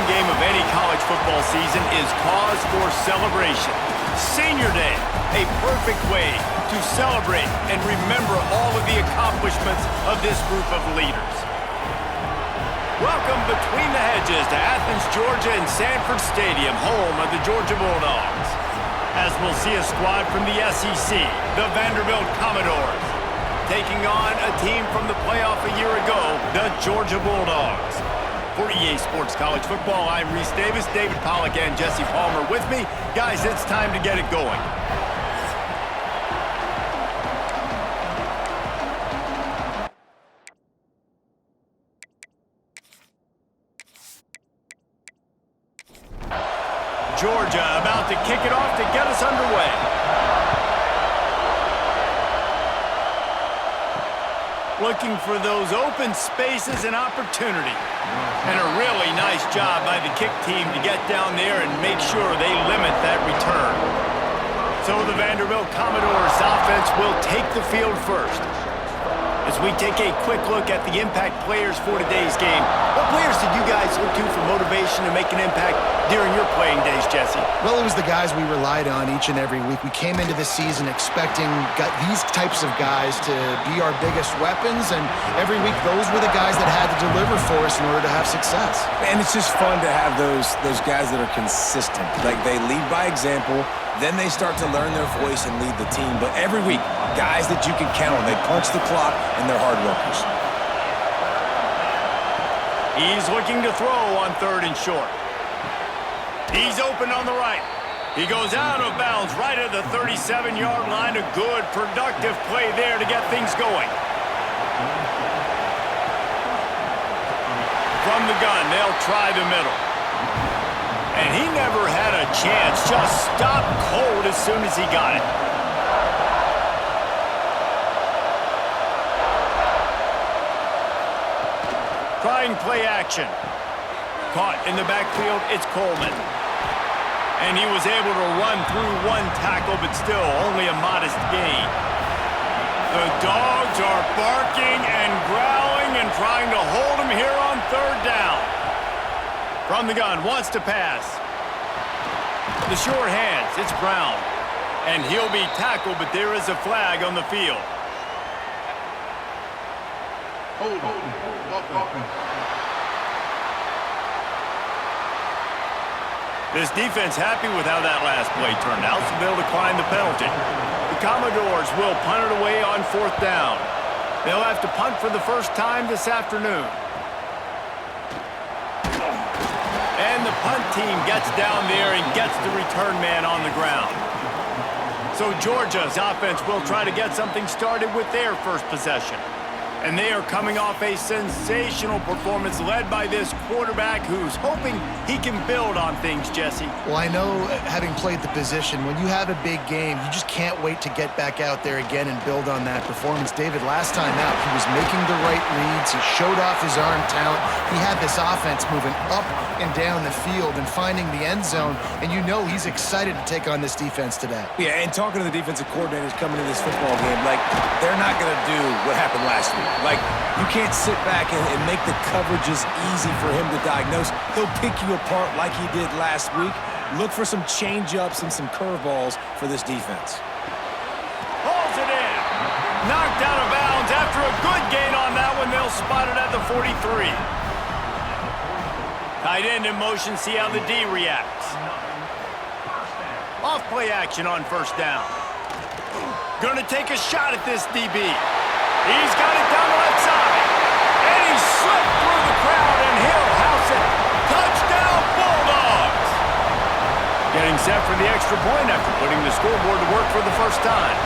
game of any college football season is cause for celebration. Senior Day, a perfect way to celebrate and remember all of the accomplishments of this group of leaders. Welcome between the hedges to Athens, Georgia and Sanford Stadium, home of the Georgia Bulldogs. As we'll see a squad from the SEC, the Vanderbilt Commodores, taking on a team from the playoff a year ago, the Georgia Bulldogs. For EA Sports College Football, I'm Reese Davis, David Pollack and Jesse Palmer with me. Guys, it's time to get it going. Georgia about to kick it off to get us underway. Looking for those open spaces and opportunity. And a really nice job by the kick team to get down there and make sure they limit that return. So the Vanderbilt Commodores offense will take the field first. As we take a quick look at the impact players for today's game, what players did you guys look to for motivation to make an impact during your playing days, Jesse? Well, it was the guys we relied on each and every week. We came into this season expecting these types of guys to be our biggest weapons, and every week those were the guys that had to deliver for us in order to have success. And it's just fun to have those guys that are consistent. Like, they lead by example, then they start to learn their voice and lead the team. But every week, guys that you can count on, they punch the clock, and they're hard workers. He's looking to throw on 3rd and short. He's open on the right. He goes out of bounds right at the 37-yard line. A good, productive play there to get things going. From the gun, they'll try the middle. And he never had a chance. Just stopped cold as soon as he got it. Trying play action. Caught in the backfield, it's Coleman. And he was able to run through one tackle, but still only a modest gain. The Dogs are barking and growling and trying to hold him here on 3rd down. From the gun, wants to pass. The short hands, it's Brown. And he'll be tackled, but there is a flag on the field. This defense happy with how that last play turned out, so they'll decline the penalty. The Commodores will punt it away on 4th down. They'll have to punt for the first time this afternoon. And the punt team gets down there and gets the return man on the ground. So Georgia's offense will try to get something started with their first possession. And they are coming off a sensational performance led by this quarterback who's hoping he can build on things, Jesse. Well, I know, having played the position, when you have a big game, you just can't wait to get back out there again and build on that performance. David, last time out, he was making the right reads. He showed off his arm talent. He had this offense moving up and down the field and finding the end zone. And you know he's excited to take on this defense today. Yeah, and talking to the defensive coordinators coming to this football game, like, they're not going to do what happened last week. Like, you can't sit back and make the coverages easy for him to diagnose. He'll pick you apart like he did last week. Look for some change-ups and some curveballs for this defense. Hauls it in. Knocked out of bounds after a good gain on that one. They'll spot it at the 43. Tight end in motion, see how the D reacts. Off play action on 1st down. Gonna take a shot at this DB. He's got it down the left side. And he slipped through the crowd, and he'll house it. Touchdown, Bulldogs! Getting set for the extra point after putting the scoreboard to work for the first time.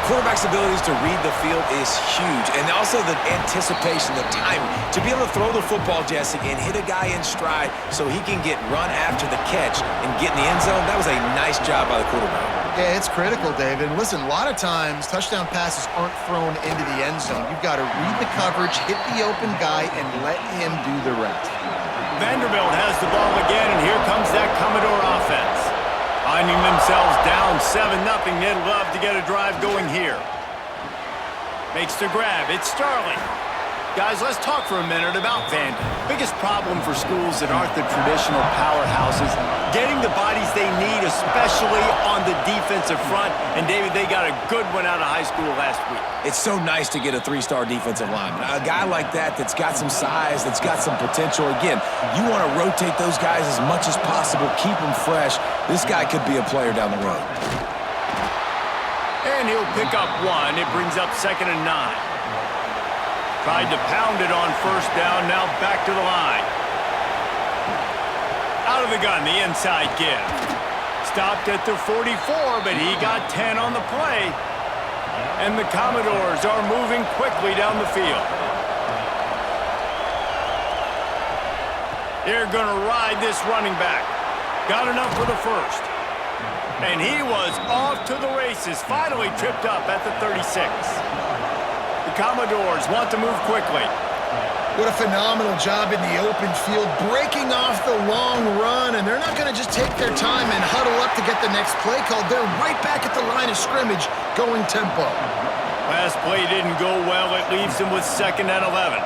Quarterback's abilities to read the field is huge, and also the anticipation, the timing. To be able to throw the football, Jesse, and hit a guy in stride so he can get run after the catch and get in the end zone, that was a nice job by the quarterback. Yeah, it's critical, David. Listen, a lot of times, touchdown passes aren't thrown into the end zone. You've got to read the coverage, hit the open guy, and let him do the rest. Vanderbilt has the ball again, and here comes that Commodore offense. Finding themselves down 7-0, they'd love to get a drive going here. Makes the grab, it's Sterling. Guys, let's talk for a minute about VAND. Biggest problem for schools that aren't the traditional powerhouses, getting the bodies they need, especially on the defensive front. And David, they got a good one out of high school last week. It's so nice to get a 3-star defensive lineman. A guy like that's got some size, that's got some potential. Again, you want to rotate those guys as much as possible, keep them fresh. This guy could be a player down the road. And he'll pick up one. It brings up 2nd and 9. Tried to pound it on 1st down, now back to the line. Out of the gun, the inside give. Stopped at the 44, but he got 10 on the play. And the Commodores are moving quickly down the field. They're going to ride this running back. Got enough for the 1st. And he was off to the races, finally tripped up at the 36. The Commodores want to move quickly. What a phenomenal job in the open field, breaking off the long run, and they're not going to just take their time and huddle up to get the next play called. They're right back at the line of scrimmage, going tempo. Last play didn't go well. It leaves him with 2nd and 11.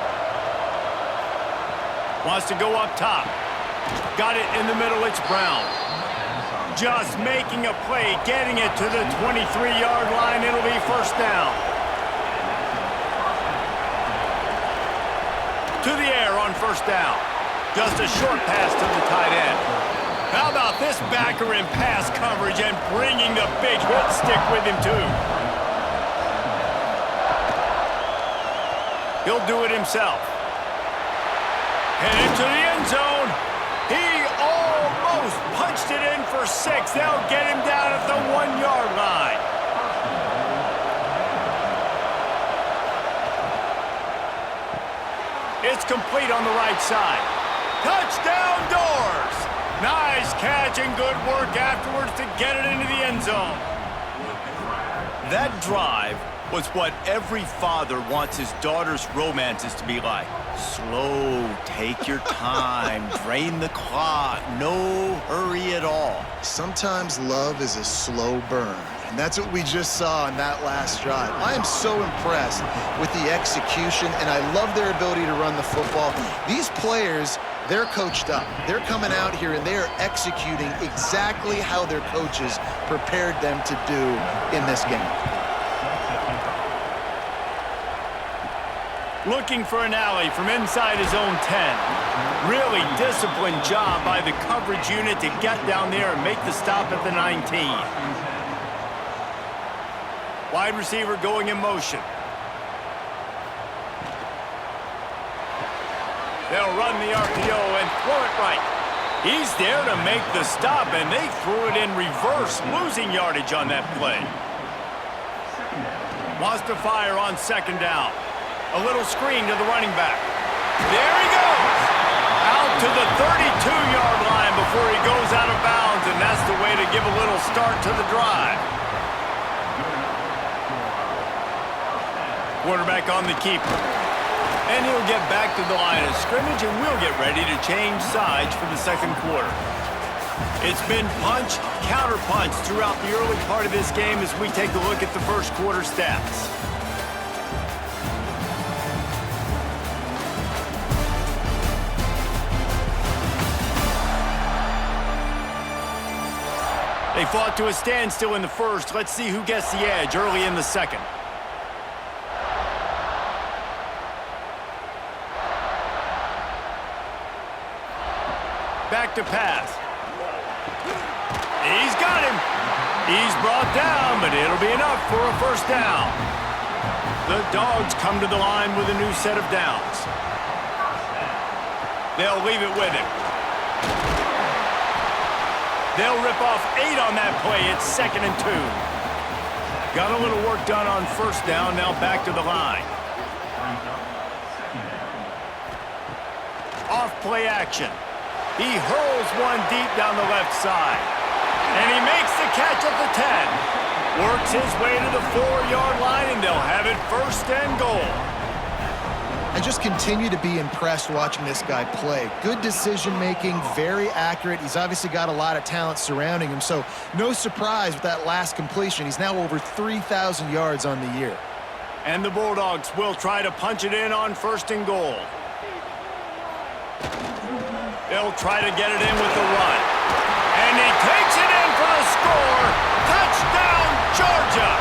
Wants to go up top. Got it in the middle. It's Brown. Just making a play, getting it to the 23-yard line. It'll be 1st down. To the air on 1st down. Just a short pass to the tight end. How about this backer in pass coverage and bringing the big hit stick with him too? He'll do it himself. Headed to the end zone. He almost punched it in for 6. They'll get him down at the 1-yard line. It's complete on the right side. Touchdown, Doors! Nice catch and good work afterwards to get it into the end zone. That drive was what every father wants his daughter's romances to be like. Slow, take your time, drain the clock, no hurry at all. Sometimes love is a slow burn, and that's what we just saw on that last drive. I am so impressed with the execution, and I love their ability to run the football. These players, they're coached up. They're coming out here, and they are executing exactly how their coaches prepared them to do in this game. Looking for an alley from inside his own 10. Really disciplined job by the coverage unit to get down there and make the stop at the 19. Wide receiver going in motion. They'll run the RPO and throw it right. He's there to make the stop, and they threw it in reverse, losing yardage on that play. Wants to fire on 2nd down. A little screen to the running back. There he goes! Out to the 32-yard line before he goes out of bounds, and that's the way to give a little start to the drive. Quarterback on the keeper. And he'll get back to the line of scrimmage, and we'll get ready to change sides for the 2nd quarter. It's been punch, counter punch throughout the early part of this game as we take a look at the 1st quarter stats. They fought to a standstill in the 1st. Let's see who gets the edge early in the 2nd. Back to pass. He's got him. He's brought down, but it'll be enough for a 1st down. The Dogs come to the line with a new set of downs. They'll leave it with him. They'll rip off 8 on that play. It's 2nd and 2. Got a little work done on 1st down. Now back to the line. Off play action. He hurls one deep down the left side. And he makes the catch at the 10. Works his way to the 4-yard line, and they'll have it 1st and goal. I just continue to be impressed watching this guy play. Good decision-making, very accurate. He's obviously got a lot of talent surrounding him, so no surprise with that last completion. He's now over 3,000 yards on the year. And the Bulldogs will try to punch it in on 1st and goal. They'll try to get it in with the run. And he takes it in for the score. Touchdown, Georgia!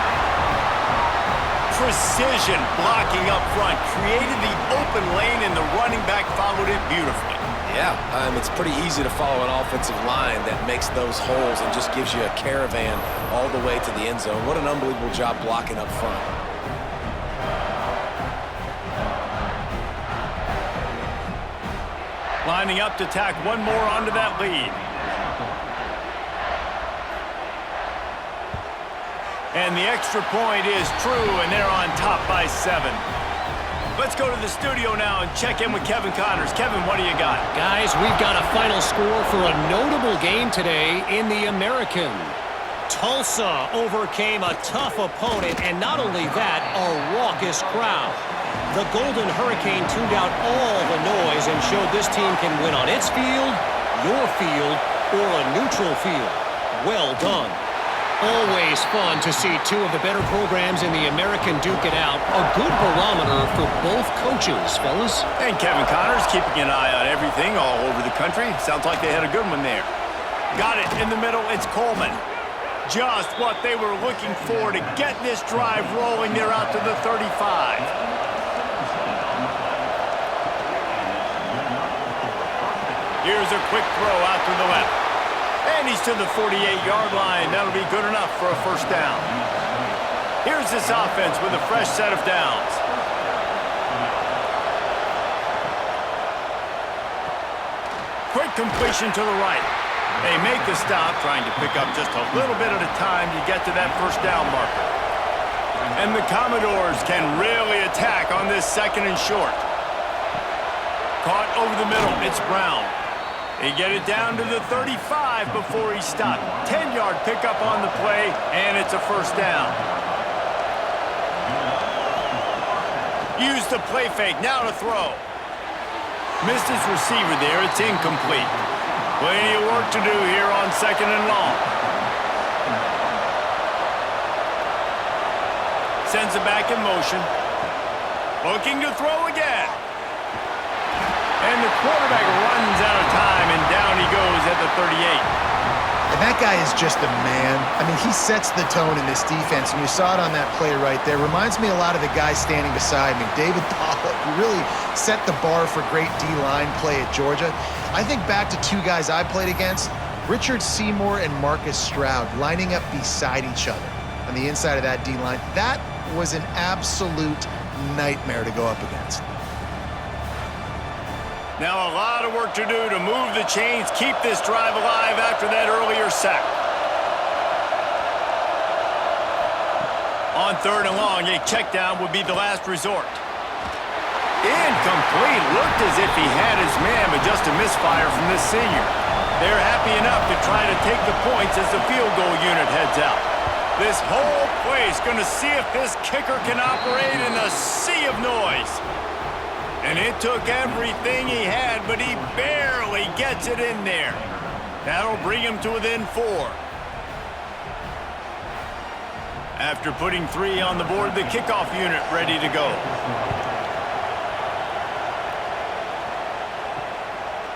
Precision blocking up front. Created the open lane, and the running back followed it beautifully. Yeah, it's pretty easy to follow an offensive line that makes those holes and just gives you a caravan all the way to the end zone. What an unbelievable job blocking up front. Lining up to tack one more onto that lead. And the extra point is true, and they're on top by 7. Let's go to the studio now and check in with Kevin Connors. Kevin, what do you got? Guys, we've got a final score for a notable game today in the American. Tulsa overcame a tough opponent, and not only that, a raucous crowd. The Golden Hurricane tuned out all the noise and showed this team can win on its field, your field, or a neutral field. Well done. Always fun to see two of the better programs in the American duke it out. A good barometer for both coaches, fellas. And Kevin Connors keeping an eye on everything all over the country. Sounds like they had a good one there. Got it in the middle. It's Coleman. Just what they were looking for to get this drive rolling. They're out to the 35. Here's a quick throw out to the left. And he's to the 48-yard line. That'll be good enough for a 1st down. Here's this offense with a fresh set of downs. Quick completion to the right. They make the stop, trying to pick up just a little bit at a time to get to that 1st down marker. And the Commodores can really attack on this 2nd and short. Caught over the middle. It's Brown. They get it down to the 35 before he stopped. 10-yard pickup on the play, and it's a 1st down. Use the play fake, now to throw. Missed his receiver there, it's incomplete. Plenty of work to do here on 2nd and long. Sends it back in motion. Looking to throw again. And the quarterback runs out of time, and down he goes at the 38. And that guy is just a man. I mean, he sets the tone in this defense, and you saw it on that play right there. Reminds me a lot of the guy standing beside me, David Pollock, who really set the bar for great D-line play at Georgia. I think back to two guys I played against, Richard Seymour and Marcus Stroud, lining up beside each other on the inside of that D-line. That was an absolute nightmare to go up against. Now a lot of work to do to move the chains, keep this drive alive after that earlier sack. On 3rd and long, a check down would be the last resort. Incomplete. Looked as if he had his man, but just a misfire from this senior. They're happy enough to try to take the points as the field goal unit heads out. This whole place going to see if this kicker can operate in a sea of noise. And it took everything he had, but he barely gets it in there. That'll bring him to within 4. After putting 3 on the board, the kickoff unit ready to go.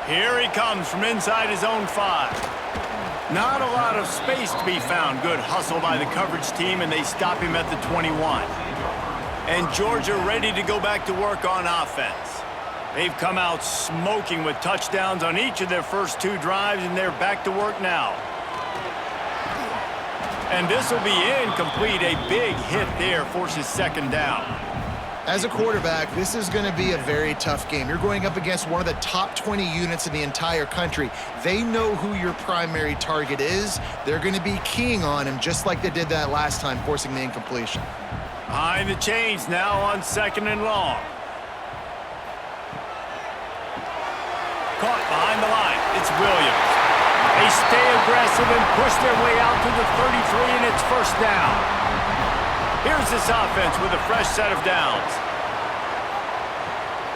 Here he comes from inside his own 5. Not a lot of space to be found. Good hustle by the coverage team, and they stop him at the 21. And Georgia ready to go back to work on offense. They've come out smoking with touchdowns on each of their first 2 drives, and they're back to work now. And this will be incomplete. A big hit there forces 2nd down. As a quarterback, this is going to be a very tough game. You're going up against one of the top 20 units in the entire country. They know who your primary target is. They're going to be keying on him just like they did that last time, forcing the incompletion. Behind the chains now on 2nd and long. Caught behind the line. It's Williams. They stay aggressive and push their way out to the 33, and it's 1st down. Here's this offense with a fresh set of downs.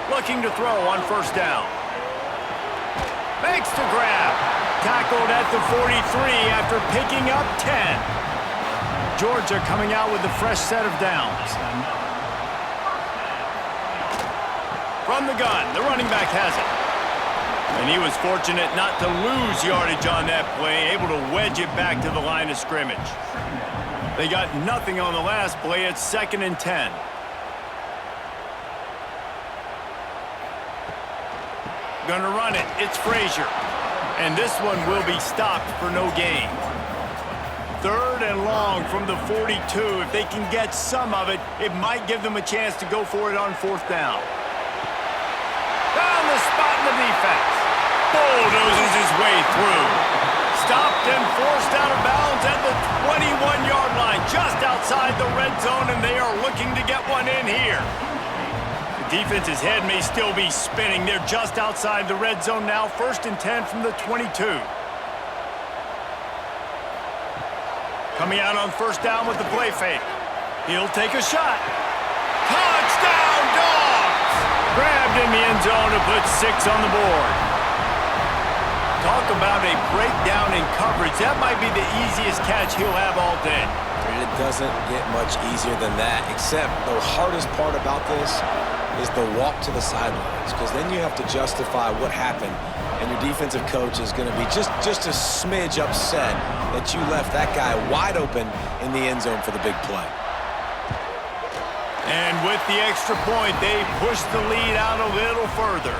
Looking to throw on 1st down. Makes the grab. Tackled at the 43 after picking up 10. Georgia coming out with a fresh set of downs. From the gun, the running back has it. And he was fortunate not to lose yardage on that play, able to wedge it back to the line of scrimmage. They got nothing on the last play. It's 2nd and 10. Gonna run it. It's Frazier. And this one will be stopped for no gain. 3rd and long from the 42. If they can get some of it, it might give them a chance to go for it on 4th down. Found the spot in the defense. Bulldozes his way through. Stopped and forced out of bounds at the 21-yard line, just outside the red zone, and they are looking to get one in here. The defense's head may still be spinning. They're just outside the red zone now, 1st and 10 from the 22. Coming out on 1st down with the play fake. He'll take a shot. Touchdown, Dogs! Grabbed in the end zone to put 6 on the board. Talk about a breakdown in coverage. That might be the easiest catch he'll have all day. It doesn't get much easier than that, except the hardest part about this is the walk to the sidelines, because then you have to justify what happened, and your defensive coach is going to be just a smidge upset that you left that guy wide open in the end zone for the big play. And with the extra point, they push the lead out a little further.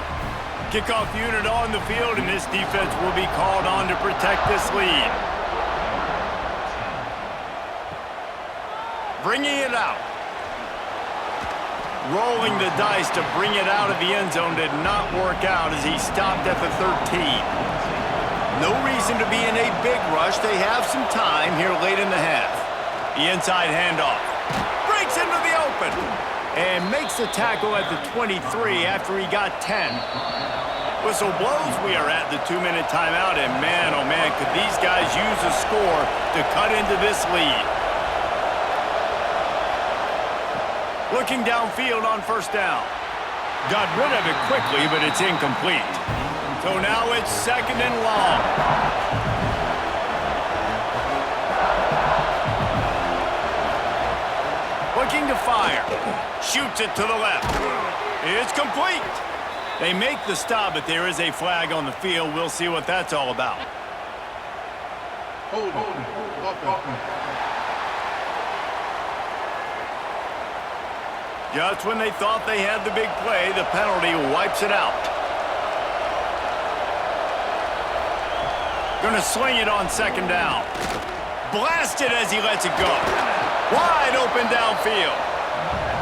Kickoff unit on the field, and this defense will be called on to protect this lead. Bringing it out. Rolling the dice to bring it out of the end zone did not work out as he stopped at the 13. No reason to be in a big rush. They have some time here late in the half. The inside handoff. Breaks into the open. And makes the tackle at the 23 after he got 10. Whistle blows. We are at the 2-minute timeout. And man, oh man, could these guys use a score to cut into this lead. Looking downfield on 1st down. Got rid of it quickly, but it's incomplete. So now it's 2nd and long. Looking to fire. Shoots it to the left. It's complete. They make the stop, but there is a flag on the field. We'll see what that's all about. Hold. Just when they thought they had the big play, the penalty wipes it out. Gonna sling it on 2nd down. Blasted as he lets it go. Wide open downfield.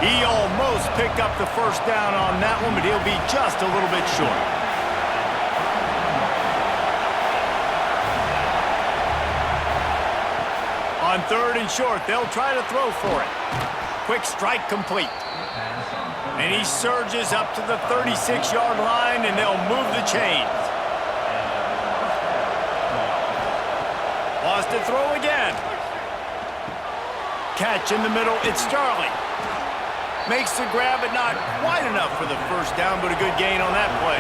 He almost picked up the 1st down on that one, but he'll be just a little bit short. On 3rd and short, they'll try to throw for it. Quick strike complete. And he surges up to the 36-yard line, and they'll move the chains. Lost to throw again. Catch in the middle, it's Starling. Makes the grab, but not quite enough for the 1st down, but a good gain on that play.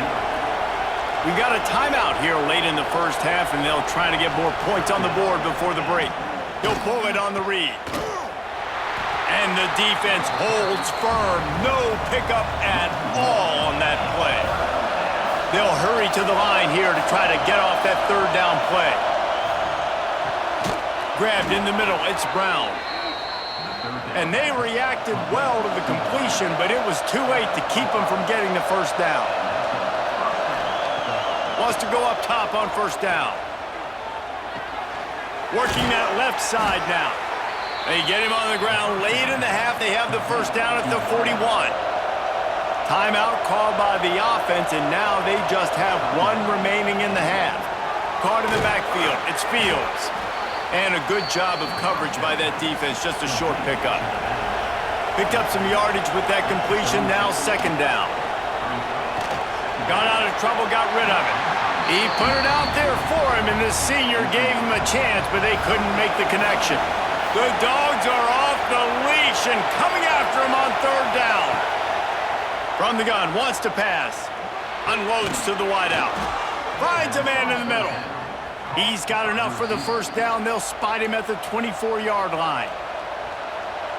We've got a timeout here late in the 1st half, and they'll try to get more points on the board before the break. He'll pull it on the read. And the defense holds firm. No pickup at all on that play. They'll hurry to the line here to try to get off that 3rd down play. Grabbed in the middle, it's Brown. And they reacted well to the completion, but it was too late to keep them from getting the 1st down. Wants to go up top on 1st down. Working that left side now. They get him on the ground late in the half. They have the 1st down at the 41. Timeout called by the offense, and now they just have 1 remaining in the half. Caught in the backfield. It's Fields. And a good job of coverage by that defense. Just a short pickup. Picked up some yardage with that completion. Now 2nd down. Got out of trouble, got rid of it. He put it out there for him, and the senior gave him a chance, but they couldn't make the connection. The Dogs are off the leash and coming after him on 3rd down. From the gun, wants to pass. Unloads to the wideout. Finds a man in the middle. He's got enough for the 1st down. They'll spot him at the 24-yard line.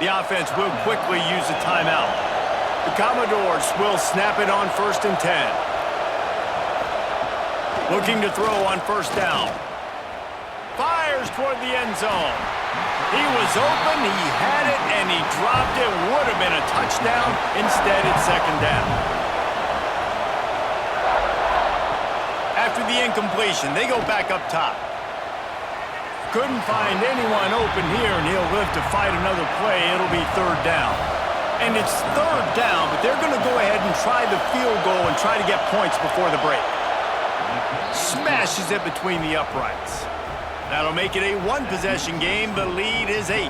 The offense will quickly use a timeout. The Commodores will snap it on 1st and 10. Looking to throw on 1st down. Fires toward the end zone. He was open, he had it, and he dropped it. Would have been a touchdown. Instead, it's 2nd down. After the incompletion, they go back up top. Couldn't find anyone open here, and he'll live to fight another play. It'll be 3rd down. And it's 3rd down, but they're going to go ahead and try the field goal and try to get points before the break. Smashes it between the uprights. That'll make it a 1-possession game. The lead is 8.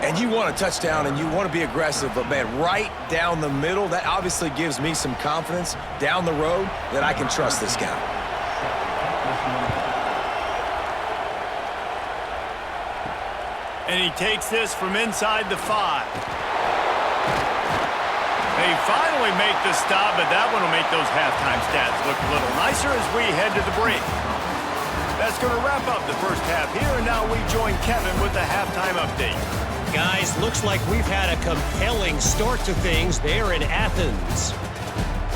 And you want a touchdown and you want to be aggressive, but man, right down the middle, that obviously gives me some confidence down the road that I can trust this guy. And he takes this from inside the 5. They finally make the stop, but that one will make those halftime stats look a little nicer as we head to the break. That's going to wrap up the first half here, and now we join Kevin with the halftime update. Guys, looks like we've had a compelling start to things there in Athens.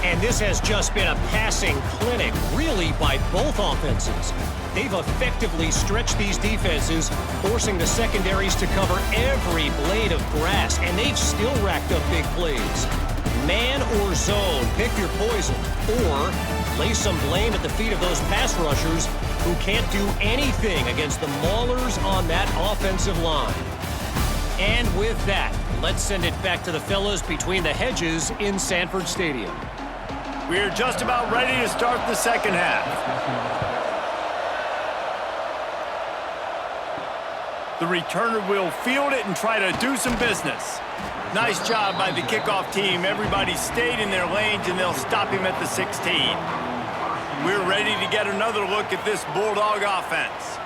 And this has just been a passing clinic, really, by both offenses. They've effectively stretched these defenses, forcing the secondaries to cover every blade of grass, and they've still racked up big plays. Man or zone, pick your poison, or lay some blame at the feet of those pass rushers who can't do anything against the maulers on that offensive line. And with that, let's send it back to the fellas between the hedges in Sanford Stadium. We're just about ready to start the second half. The returner will field it and try to do some business. Nice job by the kickoff team. Everybody stayed in their lanes, and they'll stop him at the 16. We're ready to get another look at this Bulldog offense.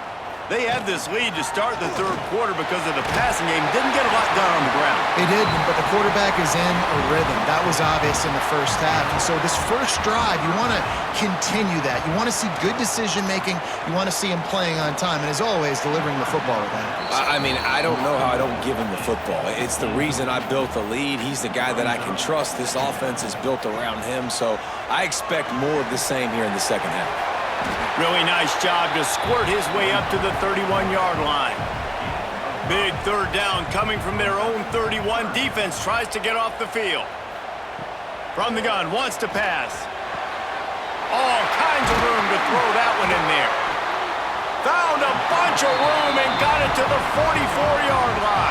They had this lead to start the 3rd quarter because of the passing game. Didn't get a lot done on the ground. They didn't, but the quarterback is in a rhythm. That was obvious in the first half. And so this first drive, you want to continue that. You want to see good decision-making. You want to see him playing on time. And as always, delivering the football with that. I mean, I don't know how I don't give him the football. It's the reason I built the lead. He's the guy that I can trust. This offense is built around him. So I expect more of the same here in the second half. Really nice job to squirt his way up to the 31-yard line. Big 3rd down coming from their own 31. Defense tries to get off the field. From the gun, wants to pass. All kinds of room to throw that one in there. Found a bunch of room and got it to the 44-yard line.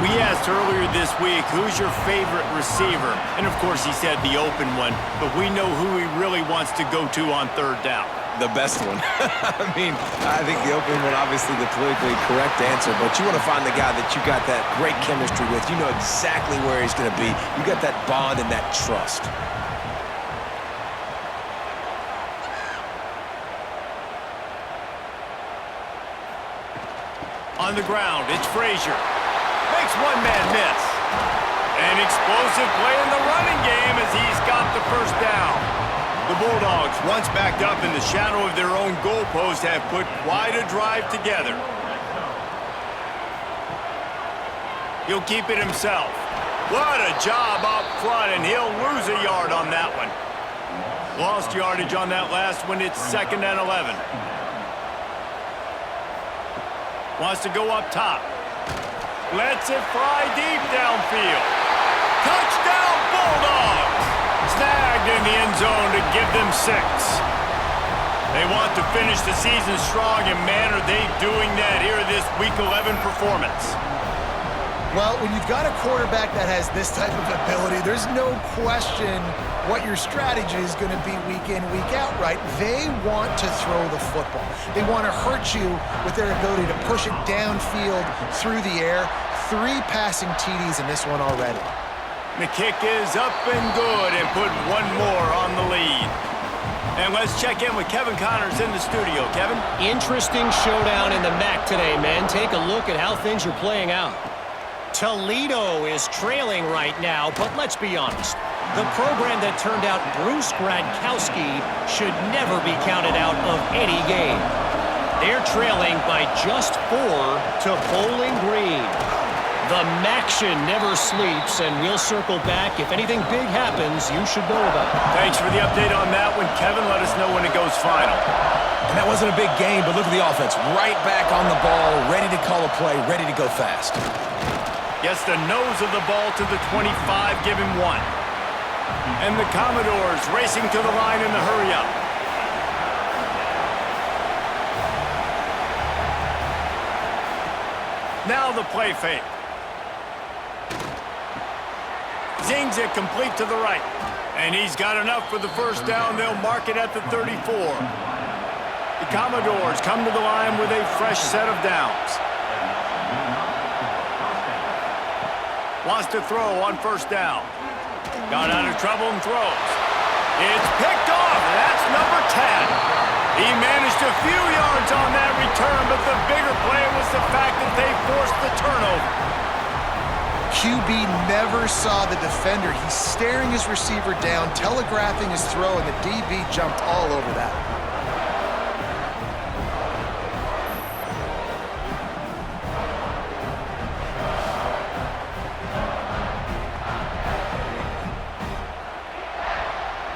We asked earlier this week, who's your favorite receiver? And of course he said the open one, but we know who he really wants to go to on 3rd down. The best one. I mean, I think the open one, obviously the politically correct answer, but you want to find the guy that you got that great chemistry with. You know exactly where he's going to be. You got that bond and that trust. On the ground, it's Frazier. Makes one man miss. An explosive play in the running game as he's got the 1st down. The Bulldogs, once backed up in the shadow of their own goalpost, have put quite a drive together. He'll keep it himself. What a job up front, and he'll lose a yard on that one. Lost yardage on that last one. It's 2nd and 11. Wants to go up top. Lets it fly deep downfield. Touchdown, Bulldogs! Snagged in the end zone to give them 6. They want to finish the season strong, and man, are they doing that here in this Week 11 performance. Well, when you've got a quarterback that has this type of ability, there's no question what your strategy is going to be week in, week out, right? They want to throw the football. They want to hurt you with their ability to push it downfield through the air. 3 passing TDs in this one already. The kick is up and good, and put one more on the lead. And let's check in with Kevin Connors in the studio. Kevin? Interesting showdown in the MAC today, men. Take a look at how things are playing out. Toledo is trailing right now, but let's be honest. The program that turned out Bruce Gradkowski should never be counted out of any game. They're trailing by just 4 to Bowling Green. The Maction never sleeps, and we'll circle back. If anything big happens, you should know about it. Thanks for the update on that one, Kevin. Let us know when it goes final. And that wasn't a big game, but look at the offense. Right back on the ball, ready to call a play, ready to go fast. Gets the nose of the ball to the 25, give him 1. And the Commodores racing to the line in the hurry-up. Now the play fake. Zings it complete to the right. And he's got enough for the first down. They'll mark it at the 34. The Commodores come to the line with a fresh set of downs. Wants to throw on first down. Got out of trouble and throws. It's picked off. That's number 10. He managed a few yards on that return, but the bigger play was the fact that they forced the turnover. QB never saw the defender. He's staring his receiver down, telegraphing his throw, and the DB jumped all over that.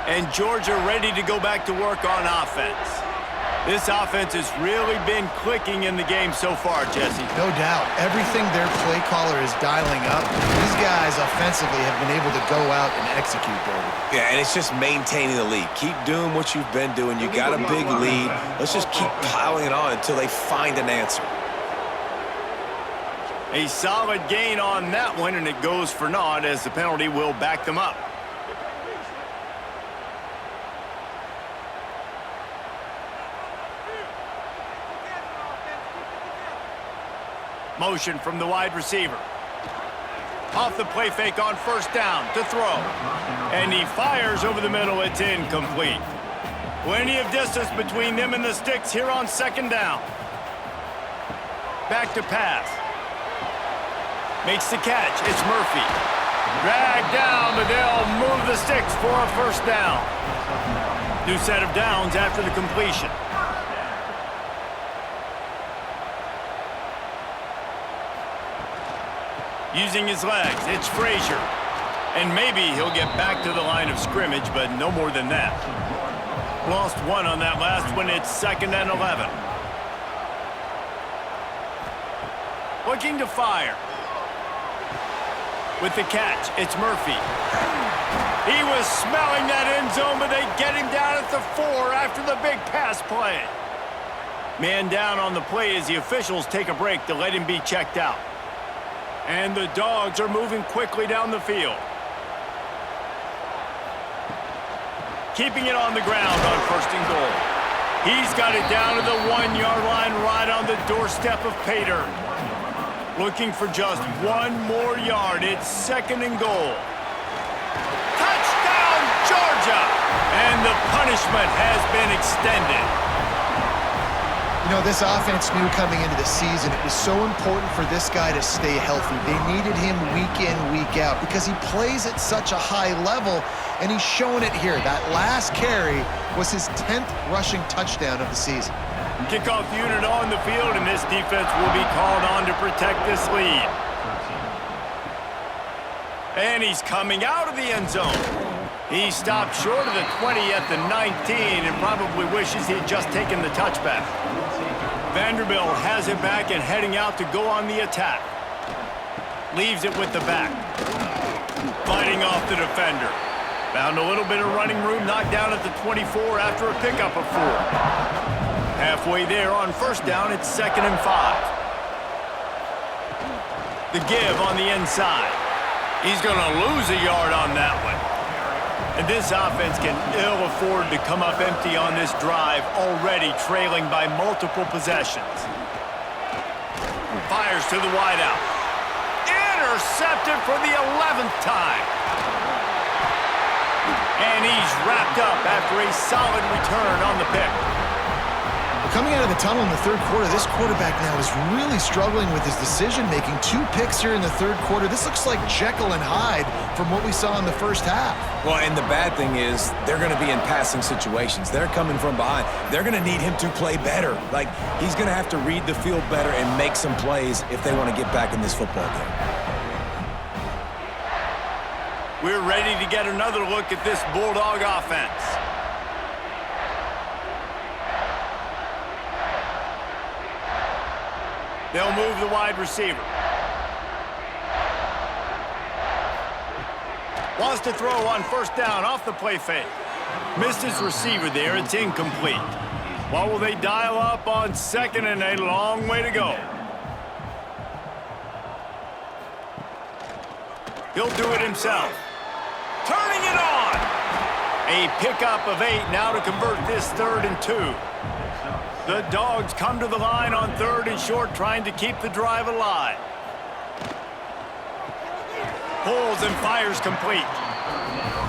And Georgia ready to go back to work on offense. This offense has really been clicking in the game so far, Jesse. No doubt. Everything their play caller is dialing up, these guys offensively have been able to go out and execute, David. Yeah, and it's just maintaining the lead. Keep doing what you've been doing. You got a big lead. Let's just keep piling it on until they find an answer. A solid gain on that one, and it goes for naught as the penalty will back them up. Motion from the wide receiver. Off the play fake on first down to throw. And he fires over the middle. It's incomplete. Plenty of distance between them and the sticks here on second down. Back to pass. Makes the catch. It's Murphy. Dragged down, but they'll move the sticks for a first down. New set of downs after the completion. Using his legs, it's Frazier. And maybe he'll get back to the line of scrimmage, but no more than that. Lost 1 on that last one. It's 2nd and 11. Looking to fire. With the catch, it's Murphy. He was smelling that end zone, but they get him down at the 4 after the big pass play. Man down on the play as the officials take a break to let him be checked out. And the Dogs are moving quickly down the field. Keeping it on the ground on 1st and goal. He's got it down to the 1-yard line right on the doorstep of Pater. Looking for just 1 more yard. It's 2nd and goal. Touchdown, Georgia! And the punishment has been extended. You know, this offense knew coming into the season it was so important for this guy to stay healthy. They needed him week in, week out because he plays at such a high level, and he's shown it here. That last carry was his 10th rushing touchdown of the season. Kickoff unit on the field, and this defense will be called on to protect this lead. And he's coming out of the end zone. He stopped short of the 20 at the 19 and probably wishes he'd just taken the touchback. Vanderbilt has it back and heading out to go on the attack. Leaves it with the back. Fighting off the defender. Found a little bit of running room, knocked down at the 24 after a pickup of 4. Halfway there on first down, it's 2nd and 5. The give on the inside. He's going to lose a yard on that one. And this offense can ill afford to come up empty on this drive, already trailing by multiple possessions. Fires to the wideout. Intercepted for the 11th time. And he's wrapped up after a solid return on the pick. The Coming out of the tunnel in the third quarter, this quarterback now is really struggling with his decision-making. 2 picks here in the third quarter. This looks like Jekyll and Hyde from what we saw in the first half. Well, and the bad thing is they're going to be in passing situations. They're coming from behind. They're going to need him to play better. Like, he's going to have to read the field better and make some plays if they want to get back in this football game. We're ready to get another look at this Bulldog offense. They'll move the wide receiver. Wants to throw on first down off the play fake. Missed his receiver there. It's incomplete. What will they dial up on second and a long way to go? He'll do it himself. Turning it on. A pickup of 8 now to convert this 3rd and 2. The Dogs come to the line on 3rd and short, trying to keep the drive alive. Pulls and fires complete.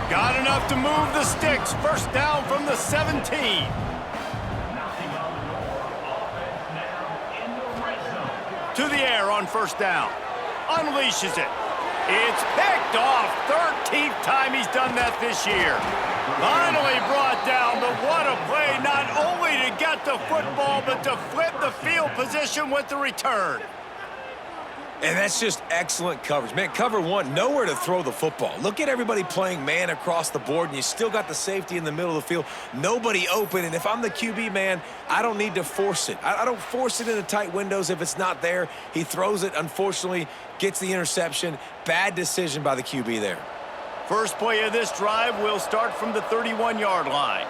Got enough to move the sticks. First down from the 17. To the air on first down. Unleashes it. It's picked off. 13th time he's done that this year. Finally brought down, but what a play, not only to get the football, but to flip the field position with the return. And that's just excellent coverage. Man, cover 1, nowhere to throw the football. Look at everybody playing man across the board, and you still got the safety in the middle of the field. Nobody open, and if I'm the QB, man, I don't need to force it. I don't force it into tight windows if it's not there. He throws it, unfortunately, gets the interception. Bad decision by the QB there. First play of this drive will start from the 31-yard line.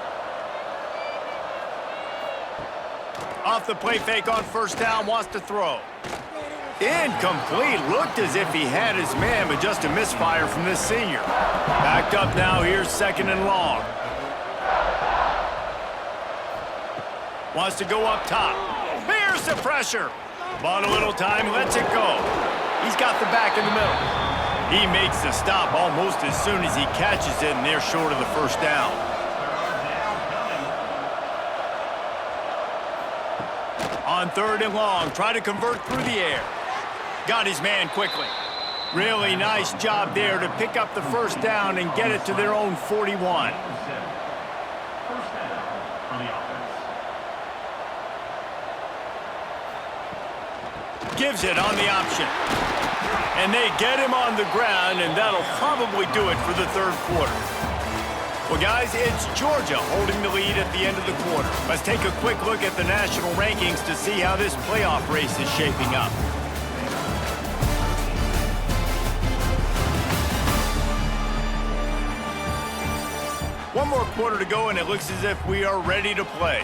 Off the play fake on first down, wants to throw. Incomplete. Looked as if he had his man, but just a misfire from this senior. Backed up now. Here's 2nd and long. Wants to go up top. Bears the pressure. Bought a little time, lets it go. He's got the back in the middle. He makes the stop almost as soon as he catches it, and they're short of the first down. On 3rd and long, try to convert through the air. Got his man quickly. Really nice job there to pick up the first down and get it to their own 41. Gives it on the option. And they get him on the ground, and that'll probably do it for the 3rd quarter. Well, guys, it's Georgia holding the lead at the end of the quarter. Let's take a quick look at the national rankings to see how this playoff race is shaping up. One more quarter to go, and it looks as if we are ready to play.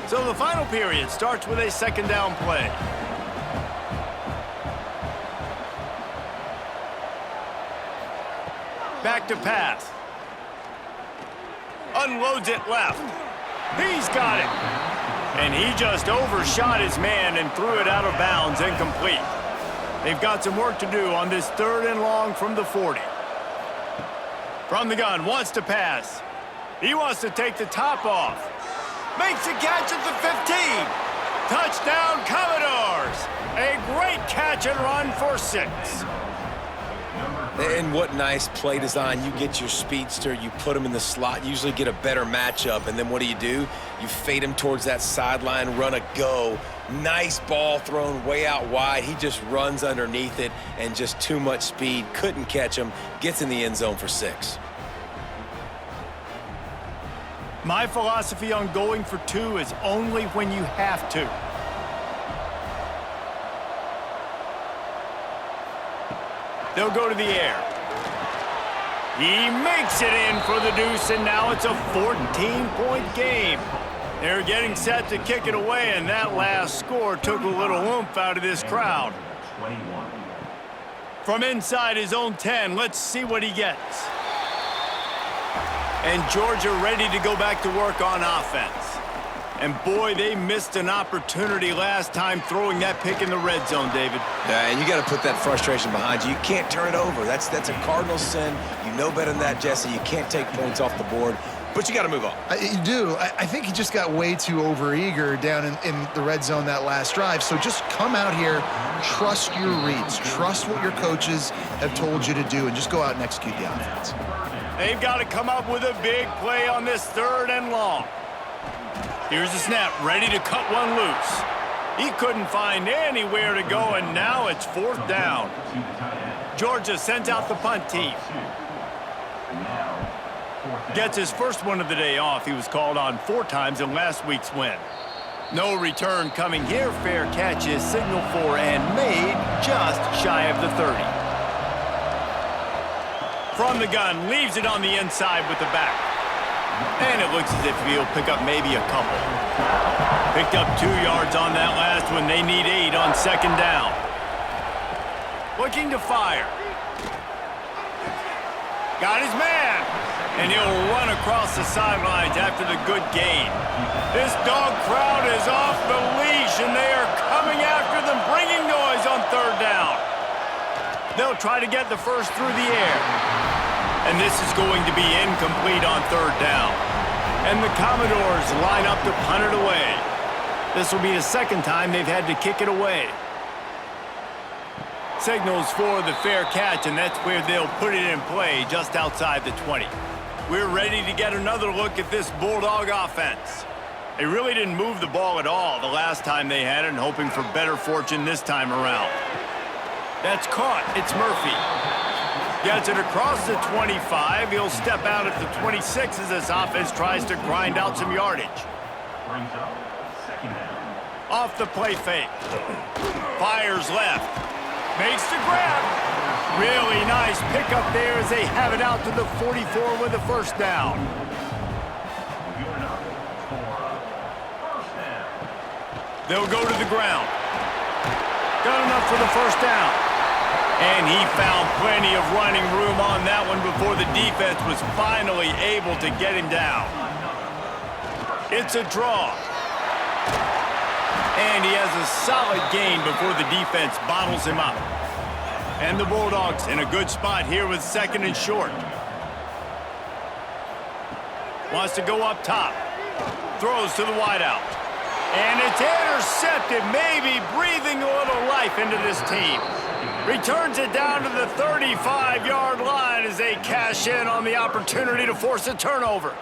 So the final period starts with a 2nd down play. Back to pass. Unloads it left. He's got it. And he just overshot his man and threw it out of bounds, incomplete. They've got some work to do on this 3rd and long from the 40. From the gun, wants to pass. He wants to take the top off. Makes a catch at the 15. Touchdown, Commodores. A great catch and run for 6. And what nice play design. You get your speedster, you put him in the slot, usually get a better matchup, and then what do? You fade him towards that sideline, run a go. Nice ball thrown way out wide. He just runs underneath it, and just too much speed. Couldn't catch him. Gets in the end zone for 6. My philosophy on going for 2 is only when you have to. They'll go to the air. He makes it in for the deuce, and now it's a 14-point game. They're getting set to kick it away, and that last score took a little oomph out of this crowd. From inside his own 10, let's see what he gets. And Georgia ready to go back to work on offense. And boy, they missed an opportunity last time throwing that pick in the red zone, David. Yeah, and you got to put that frustration behind you. You can't turn it over. That's a cardinal sin. You know better than that, Jesse. You can't take points off the board. but you got to move on. You do. I think he just got way too overeager down in the red zone that last drive. So just come out here, trust your reads, trust what your coaches have told you to do, and just go out and execute the offense. They've got to come up with a big play on this 3rd and long. Here's the snap, ready to cut one loose. He couldn't find anywhere to go, and now it's 4th down. Georgia sends out the punt team. Gets his first one of the day off. He was called on 4 times in last week's win. No return coming here. Fair catch is signaled for and made just shy of the 30. From the gun, leaves it on the inside with the back. And it looks as if he'll pick up maybe a couple. Picked up 2 yards on that last one. They need 8 on 2nd down. Looking to fire. Got his man. And he'll run across the sidelines after the good gain. This dog crowd is off the leash, and they are coming after them, bringing noise on 3rd down. They'll try to get the first through the air. And this is going to be incomplete on 3rd down. And the Commodores line up to punt it away. This will be the 2nd time they've had to kick it away. Signals for the fair catch, and that's where they'll put it in play, just outside the 20. We're ready to get another look at this Bulldog offense. They really didn't move the ball at all the last time they had it, and hoping for better fortune this time around. That's caught. It's Murphy. Gets it across the 25. He'll step out at the 26 as this offense tries to grind out some yardage. Off the play fake. Fires left. Makes the grab. Really nice pickup there as they have it out to the 44 with a 1st down. They'll go to the ground. Got enough for the 1st down. And he found plenty of running room on that one before the defense was finally able to get him down. It's a draw. And he has a solid gain before the defense bottles him up. And the Bulldogs in a good spot here with 2nd and short. Wants to go up top. Throws to the wideout. And it's intercepted, maybe breathing a little life into this team. Returns it down to the 35-yard line as they cash in on the opportunity to force a turnover.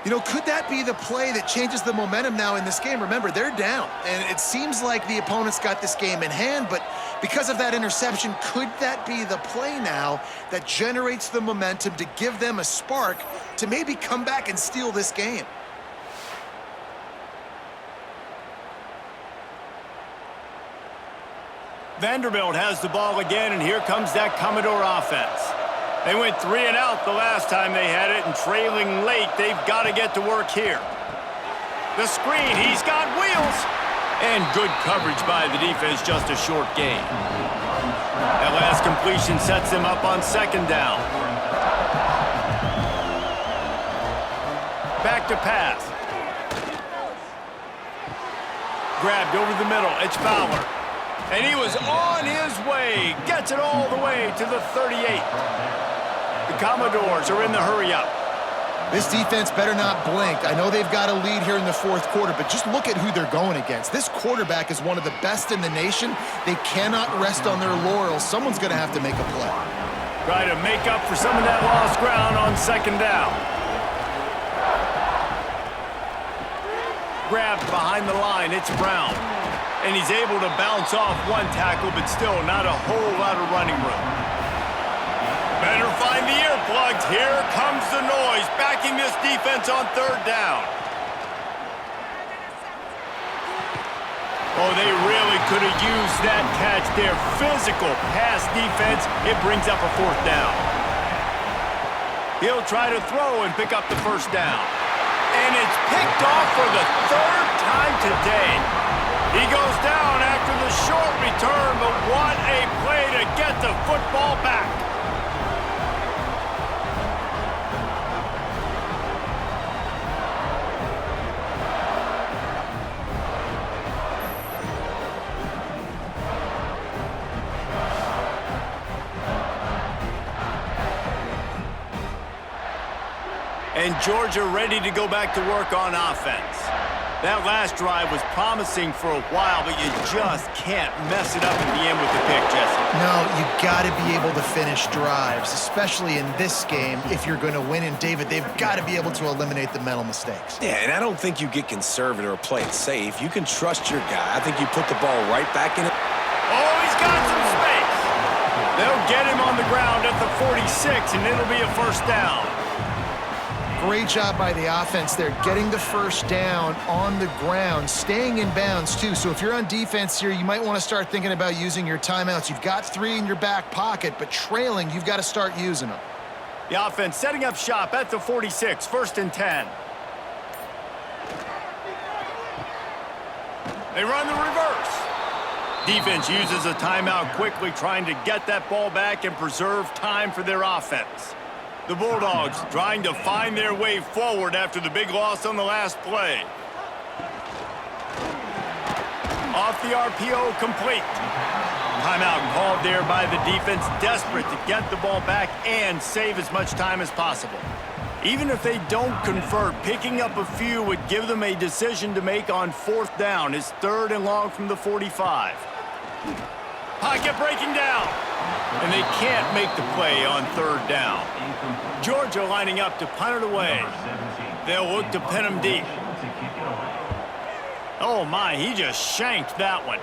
You know, could that be the play that changes the momentum now in this game? Remember, they're down, and it seems like the opponents got this game in hand, but because of that interception, could that be the play now that generates the momentum to give them a spark to maybe come back and steal this game? Vanderbilt has the ball again, and here comes that Commodore offense. They went 3 and out the last time they had it, and trailing late, they've got to get to work here. The screen, he's got wheels. And good coverage by the defense, just a short gain. That last completion sets them up on 2nd down. Back to pass. Grabbed over the middle, it's Fowler. And he was on his way, gets it all the way to the 38. The Commodores are in the hurry-up. This defense better not blink. I know they've got a lead here in the 4th quarter, but just look at who they're going against. This quarterback is one of the best in the nation. They cannot rest on their laurels. Someone's going to have to make a play. Try to make up for some of that lost ground on 2nd down. Grabbed behind the line, it's Brown. And he's able to bounce off one tackle, but still not a whole lot of running room. Better find the earplugs. Here comes the noise, backing this defense on 3rd down. Oh, they really could have used that catch there. Physical pass defense. It brings up a 4th down. He'll try to throw and pick up the 1st down. And it's picked off for the 3rd time today. He goes down after the short return, but what a play to get the football back. And Georgia ready to go back to work on offense. That last drive was promising for a while, but you just can't mess it up at the end with the pick, Jesse. No, you got to be able to finish drives, especially in this game if you're going to win. And, David, they've got to be able to eliminate the mental mistakes. Yeah, and I don't think you get conservative or play it safe. You can trust your guy. I think you put the ball right back in it. Oh, he's got some space. They'll get him on the ground at the 46, and it'll be a first down. Great job by the offense there, getting the first down on the ground, staying in bounds, too. So if you're on defense here, you might want to start thinking about using your timeouts. You've got 3 in your back pocket, but trailing, you've got to start using them. The offense setting up shop at the 46, 1st and 10. They run the reverse. Defense uses a timeout quickly, trying to get that ball back and preserve time for their offense. The Bulldogs trying to find their way forward after the big loss on the last play. Off the RPO, complete. Timeout called there by the defense, desperate to get the ball back and save as much time as possible. Even if they don't convert, picking up a few would give them a decision to make on 4th down. It's 3rd and long from the 45. Pocket breaking down. And they can't make the play on 3rd down. Georgia lining up to punt it away. They'll look to pin him deep. Oh my, he just shanked that one.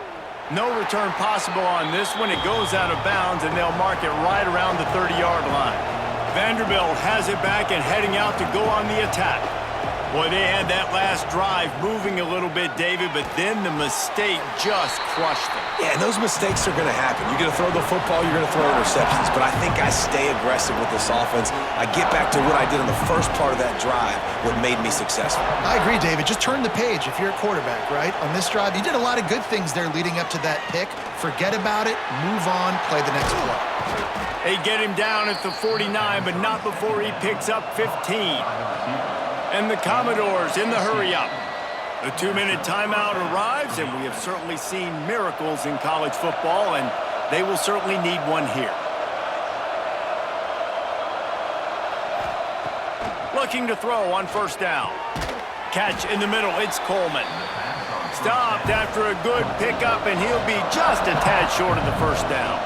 No return possible on this one. It goes out of bounds, and they'll mark it right around the 30-yard line. Vanderbilt has it back and heading out to go on the attack. Boy, they had that last drive moving a little bit, David, but then the mistake just crushed them. Yeah, and those mistakes are going to happen. You're going to throw the football, you're going to throw interceptions, but I think I stay aggressive with this offense. I get back to what I did in the first part of that drive, what made me successful. I agree, David. Just turn the page if you're a quarterback, right? On this drive, you did a lot of good things there leading up to that pick. Forget about it, move on, play the next play. They get him down at the 49, but not before he picks up 15. And the Commodores in the hurry-up. The 2-minute timeout arrives, and we have certainly seen miracles in college football, and they will certainly need one here. Looking to throw on 1st down. Catch in the middle, it's Coleman. Stopped after a good pickup, and he'll be just a tad short of the 1st down.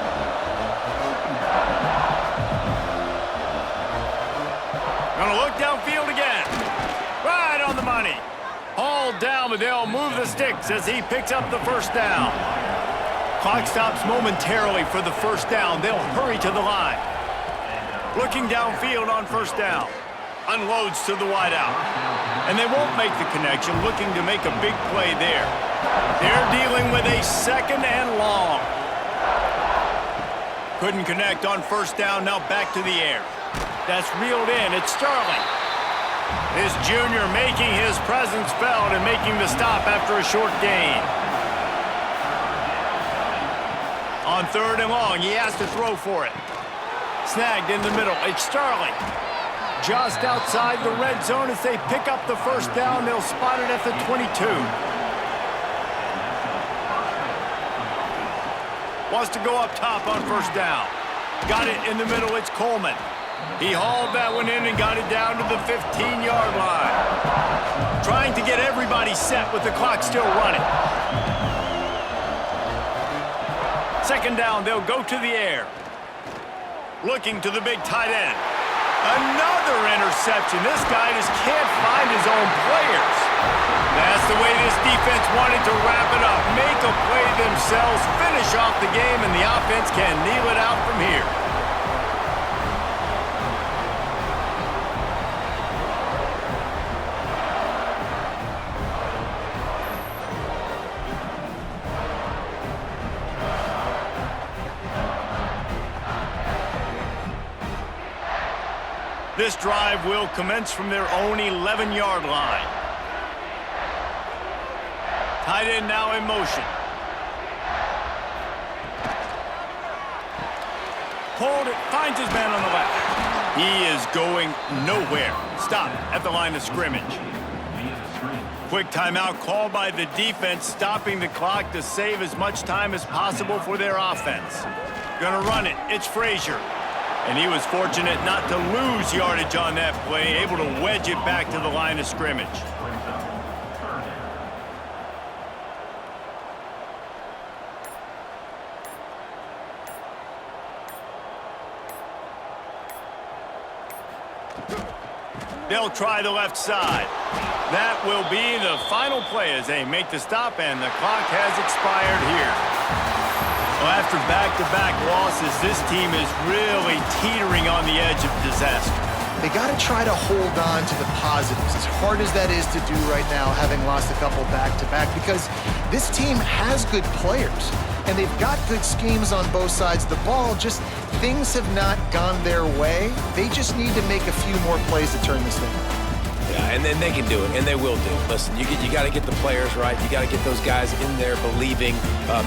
Gonna look downfield again. Right on the money. Hauled down, but they'll move the sticks as he picks up the 1st down. Clock stops momentarily for the 1st down. They'll hurry to the line. Looking downfield on 1st down. Unloads to the wideout. And they won't make the connection, looking to make a big play there. They're dealing with a 2nd and long. Couldn't connect on 1st down, now back to the air. That's reeled in, it's Sterling. This junior making his presence felt and making the stop after a short gain. On 3rd and long, he has to throw for it. Snagged in the middle, it's Sterling. Just outside the red zone as they pick up the 1st down. They'll spot it at the 22. Wants to go up top on 1st down. Got it in the middle, it's Coleman. He hauled that one in and got it down to the 15-yard line. Trying to get everybody set with the clock still running. 2nd down, they'll go to the air. Looking to the big tight end. Another interception. This guy just can't find his own players. That's the way this defense wanted to wrap it up. Make a play themselves, finish off the game, and the offense can kneel it out from here. This drive will commence from their own 11-yard line. Tight end now in motion. Pulled it, finds his man on the left. He is going nowhere. Stop at the line of scrimmage. Quick timeout called by the defense, stopping the clock to save as much time as possible for their offense. Gonna run it. It's Frazier. And he was fortunate not to lose yardage on that play, able to wedge it back to the line of scrimmage. They'll try the left side. That will be the final play as they make the stop, and the clock has expired here. Well, after back-to-back losses, this team is really teetering on the edge of disaster. They got to try to hold on to the positives, as hard as that is to do right now, having lost a couple back-to-back, because this team has good players, and they've got good schemes on both sides of the ball, just things have not gone their way. They just need to make a few more plays to turn this thing around. Yeah, and then they can do it, and they will do it. Listen, you got to get the players right. You got to get those guys in there believing.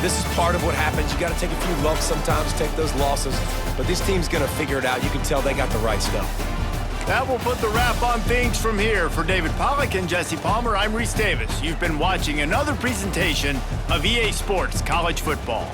This is part of what happens. You got to take a few lumps sometimes, take those losses. But this team's going to figure it out. You can tell they got the right stuff. That will put the wrap on things from here. For David Pollack and Jesse Palmer, I'm Reese Davis. You've been watching another presentation of EA Sports College Football.